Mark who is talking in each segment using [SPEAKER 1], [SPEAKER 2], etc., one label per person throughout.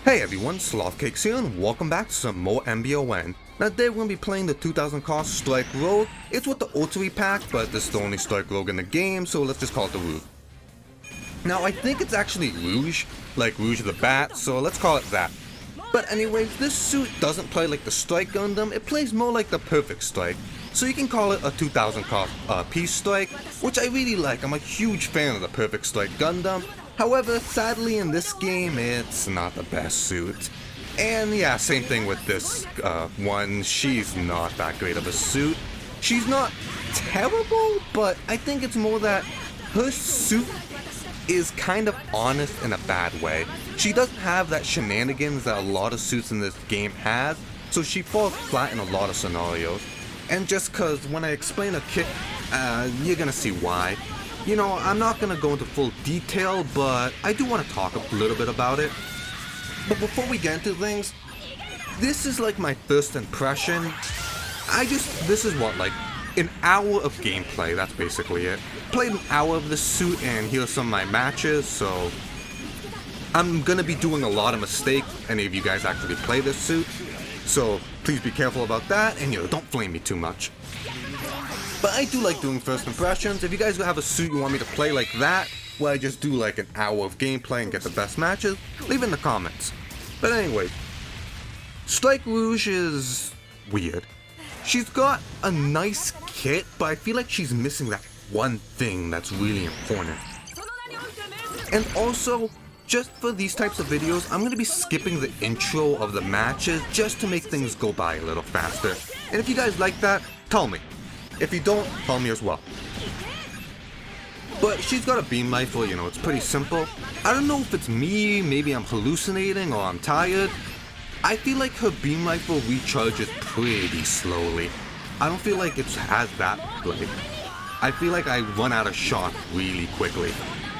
[SPEAKER 1] Hey everyone, Slothcakes here and welcome back to some more MBON. Now today we're going to be playing the 2000 cost Strike Rogue. It's with the Ootori pack, but this is the only Strike Rogue in the game, so let's just call it the Rouge. Now I think it's actually Rouge, like Rouge the Bat, so let's call it that. But anyways, this suit doesn't play like the Strike Gundam, it plays more like the Perfect Strike. So you can call it a 2000 cost Peace Strike, which I really like. I'm a huge fan of the Perfect Strike Gundam. However, sadly in this game, it's not the best suit. And yeah, same thing with this one, she's not that great of a suit. She's not terrible, but I think it's more that her suit is kind of honest in a bad way. She doesn't have that shenanigans that a lot of suits in this game has, so she falls flat in a lot of scenarios. And just cause when I explain a kit, you're gonna see why. You know, I'm not gonna go into full detail, but I do want to talk a little bit about it. But before we get into things, this is like my first impression. This is what, like, an hour of gameplay, that's basically it. Played an hour of this suit, and here's some of my matches, so I'm gonna be doing a lot of mistakes, any of you guys actually play this suit. So please be careful about that, and don't flame me too much. But I do like doing first impressions. If you guys have a suit you want me to play like that, where I just do like an hour of gameplay and get the best matches, leave it in the comments. But anyway, Strike Rouge is weird. She's got a nice kit, but I feel like she's missing that one thing that's really important. And also, just for these types of videos, I'm going to be skipping the intro of the matches just to make things go by a little faster. And if you guys like that, tell me. If you don't, tell me as well. But she's got a beam rifle, it's pretty simple. I don't know if it's me, maybe I'm hallucinating or I'm tired. I feel like her beam rifle recharges pretty slowly. I don't feel like it has that, I feel like I run out of shot really quickly.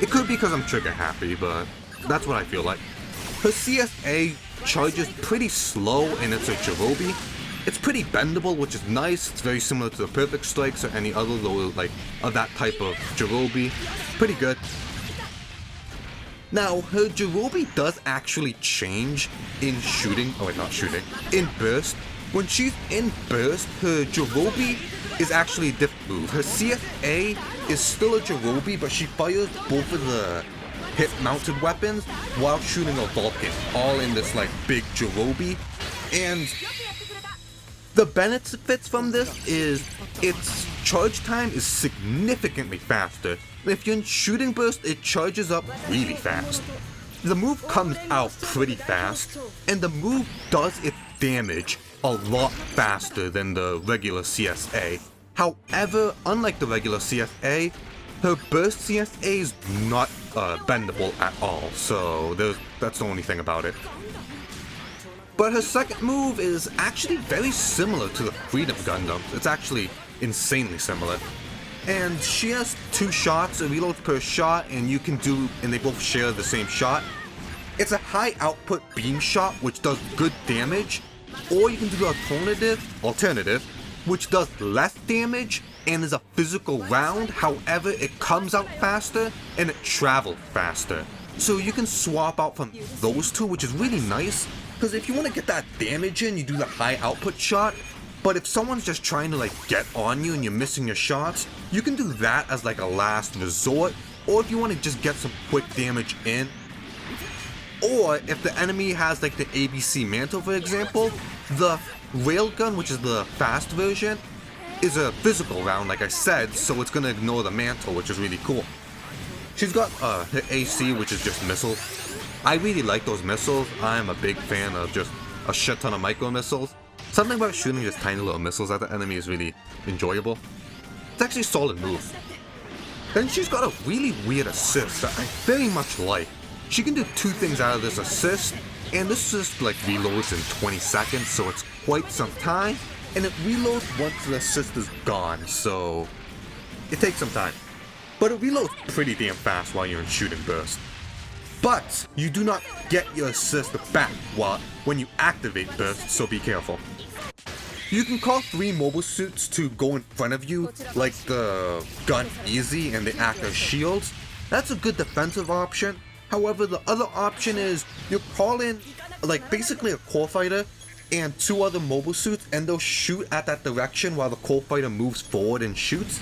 [SPEAKER 1] It could be because I'm trigger happy, but that's what I feel like. Her CSA charges pretty slow and it's a Jirobi. It's pretty bendable, which is nice. It's very similar to the Perfect Strikes or any other of that type of Jirobi. Pretty good. Now, her Jirobi does actually change in shooting. Oh wait, not shooting. In burst. When she's in burst, her Jirobi is actually a different move. Her CSA is still a Jirobi, but she fires both of the hip-mounted weapons while shooting a Vulcan, all in this big Jirobi. And the benefits from this is its charge time is significantly faster. If you're in shooting burst, it charges up really fast. The move comes out pretty fast, and the move does its damage a lot faster than the regular CSA. However, unlike the regular CSA, her burst CSA is not bendable at all, so that's the only thing about it. But her second move is actually very similar to the Freedom Gundam. It's actually insanely similar. And she has 2 shots, a reload per shot, and they both share the same shot. It's a high output beam shot, which does good damage, or you can do the alternative, which does less damage and is a physical round. However, it comes out faster and it travels faster. So you can swap out from those two, which is really nice. Because if you want to get that damage in, you do the high output shot. But if someone's just trying to get on you and you're missing your shots, you can do that as a last resort. Or if you want to just get some quick damage in. Or if the enemy has the ABC Mantle, for example, the Railgun, which is the fast version, is a physical round like I said, so it's going to ignore the Mantle, which is really cool. She's got her AC, which is just missiles. I really like those missiles. I'm a big fan of just a shit ton of micro missiles. Something about shooting just tiny little missiles at the enemy is really enjoyable. It's actually a solid move. Then she's got a really weird assist that I very much like. She can do 2 things out of this assist, and this assist reloads in 20 seconds, so it's quite some time, and it reloads once the assist is gone, so it takes some time. But it reloads pretty damn fast while you're in shooting burst. But you do not get your assist back when you activate burst, so be careful. You can call 3 mobile suits to go in front of you, like the Gun Easy, and they act as shields. That's a good defensive option. However, the other option is you call in like basically a core fighter and 2 other mobile suits, and they'll shoot at that direction while the core fighter moves forward and shoots.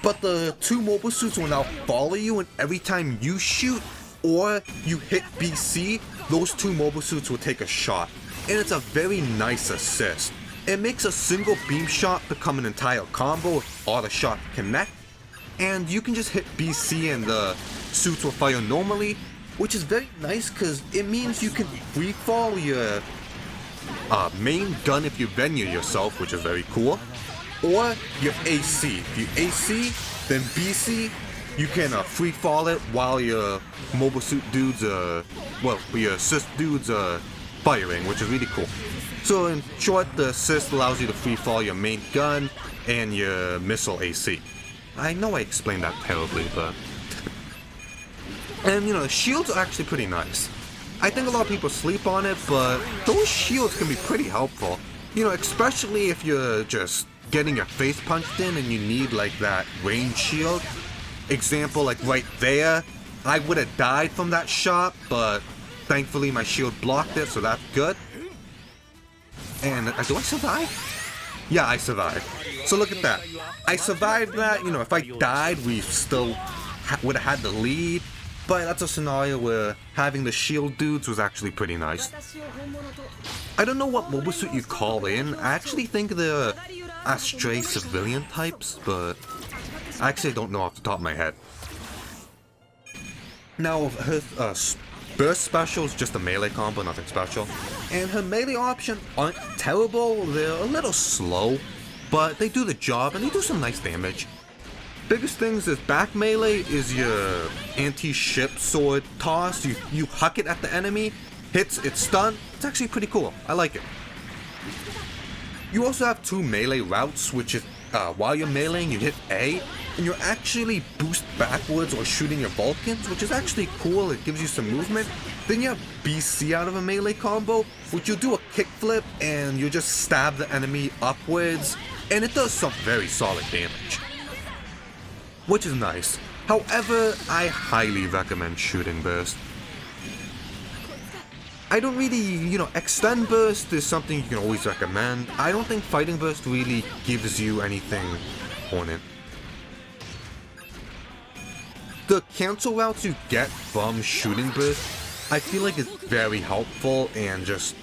[SPEAKER 1] But the 2 mobile suits will now follow you, and every time you shoot or you hit BC, those 2 mobile suits will take a shot. And it's a very nice assist. It makes a single beam shot become an entire combo if all the shots connect. And you can just hit BC and the suits will fire normally, which is very nice because it means you can free fall your main gun if you venue yourself, which is very cool, or your AC. If you AC, then BC, you can free fall it while your mobile suit dudes, your assist dudes are firing, which is really cool. So in short, the assist allows you to free fall your main gun and your missile AC. I know I explained that terribly, but... And the shields are actually pretty nice. I think a lot of people sleep on it, but those shields can be pretty helpful. Especially if you're just getting your face punched in and you need like that range shield. Example, like right there, I would have died from that shot, but thankfully my shield blocked it, so that's good. And do I survive? Yeah, I survived. So look at that. I survived that. If I died, we still would have had the lead. But that's a scenario where having the shield dudes was actually pretty nice. I don't know what mobile suit you call in. I actually think they're Astray civilian types, but I actually don't know off the top of my head. Now, her burst special is just a melee combo, nothing special. And her melee options aren't terrible, they're a little slow, but they do the job and they do some nice damage. Biggest things is back melee is your anti-ship sword toss. You huck it at the enemy, hits, it's stunned. It's actually pretty cool. I like it. You also have 2 melee routes, which is while you're meleeing, you hit A, and you actually boost backwards or shooting your Vulcans, which is actually cool. It gives you some movement. Then you have BC out of a melee combo, which you'll do a kickflip and you just stab the enemy upwards, and it does some very solid damage, which is nice. However, I highly recommend shooting burst. I don't really, extend burst is something you can always recommend. I don't think fighting burst really gives you anything on it. The cancel routes you get from shooting burst, I feel like is very helpful, and just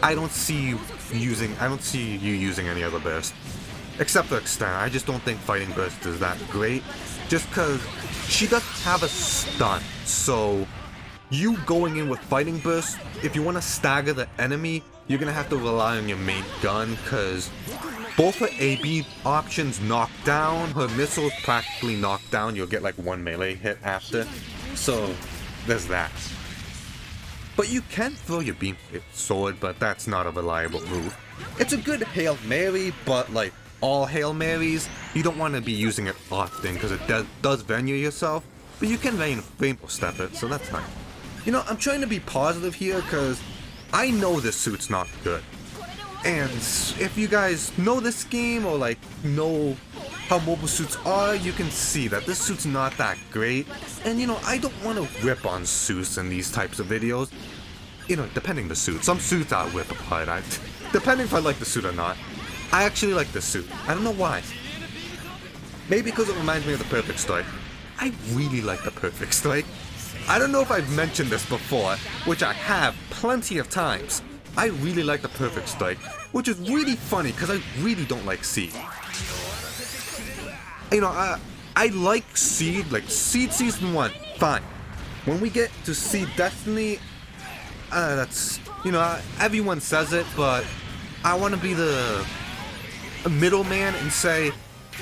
[SPEAKER 1] I don't see you using any other burst. Except for extend. I just don't think fighting burst is that great. Just cause she doesn't have a stun. So you going in with fighting burst, if you want to stagger the enemy, you're gonna have to rely on your main gun, cause both her AB options knock down, her missiles practically knock down, you'll get like 1 melee hit after. So there's that. But you can throw your beam sword, but that's not a reliable move. It's a good Hail Mary, but like all Hail Marys, you don't want to be using it often because it does venue yourself, but you can rainbow step it, so that's fine. I'm trying to be positive here because I know this suit's not good. And if you guys know this game or like know how mobile suits are, you can see that this suit's not that great. And I don't want to rip on suits in these types of videos. Depending the suit. Some suits I rip apart. Depending if I like the suit or not. I actually like this suit. I don't know why. Maybe because it reminds me of the Perfect Strike. I really like the Perfect Strike. I don't know if I've mentioned this before, which I have plenty of times. I really like the Perfect Strike, which is really funny because I really don't like Seed. I like Seed, like Seed Season 1, fine. When we get to Seed Destiny, that's, everyone says it, but I want to be the middleman and say,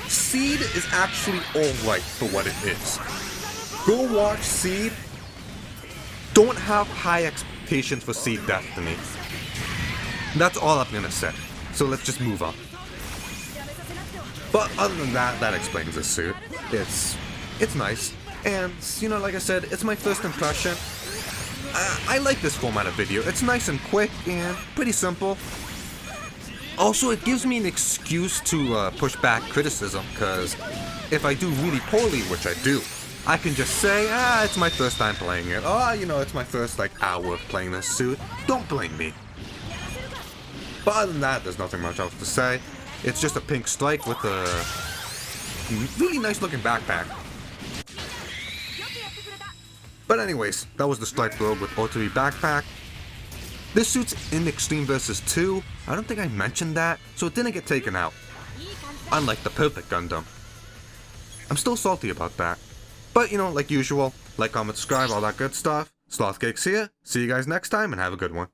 [SPEAKER 1] Seed is actually alright for what it is. Go watch Seed. Don't have high expectations for Seed Destiny. That's all I'm gonna say. So let's just move on. But other than that, that explains this suit. It's nice. And, like I said, it's my first impression. I like this format of video. It's nice and quick and pretty simple. Also, it gives me an excuse to push back criticism, because if I do really poorly, which I do, I can just say, it's my first time playing it. Oh, you know, it's my first, like, hour of playing this suit. Don't blame me. But other than that, there's nothing much else to say. It's just a pink strike with a really nice looking backpack. But anyways, that was the striped robe with Ootori backpack. This suit's in Extreme vs 2. I don't think I mentioned that, so it didn't get taken out. Unlike the Perfect Gundam. I'm still salty about that. But, you know, like usual, like, comment, subscribe, all that good stuff. Sloth Cakes here. See you guys next time, and have a good one.